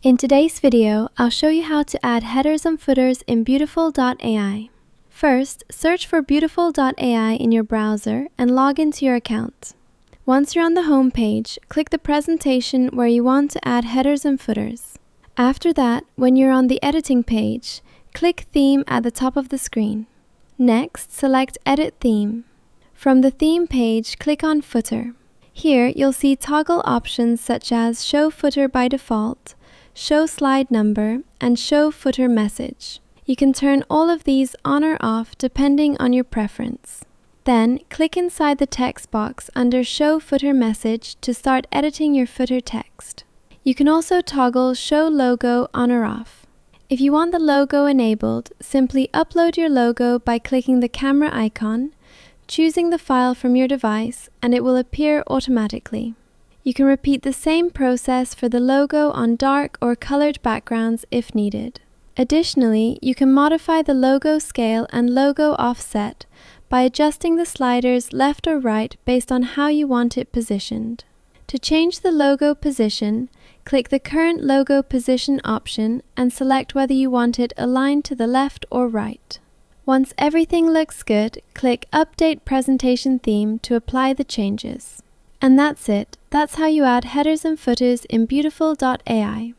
In today's video, I'll show you how to add headers and footers in Beautiful.ai. First, search for Beautiful.ai in your browser and log into your account. Once you're on the home page, click the presentation where you want to add headers and footers. After that, when you're on the editing page, click Theme at the top of the screen. Next, select Edit Theme. From the theme page, click on Footer. Here, you'll see toggle options such as Show Footer by Default, Show Slide Number, and Show Footer Message. You can turn all of these on or off depending on your preference. Then, click inside the text box under Show Footer Message to start editing your footer text. You can also toggle Show Logo on or off. If you want the logo enabled, simply upload your logo by clicking the camera icon, choosing the file from your device, and it will appear automatically. You can repeat the same process for the logo on dark or colored backgrounds if needed. Additionally, you can modify the logo scale and logo offset by adjusting the sliders left or right based on how you want it positioned. To change the logo position, click the current logo position option and select whether you want it aligned to the left or right. Once everything looks good, click Update Presentation Theme to apply the changes. And that's it. That's how you add headers and footers in Beautiful.ai.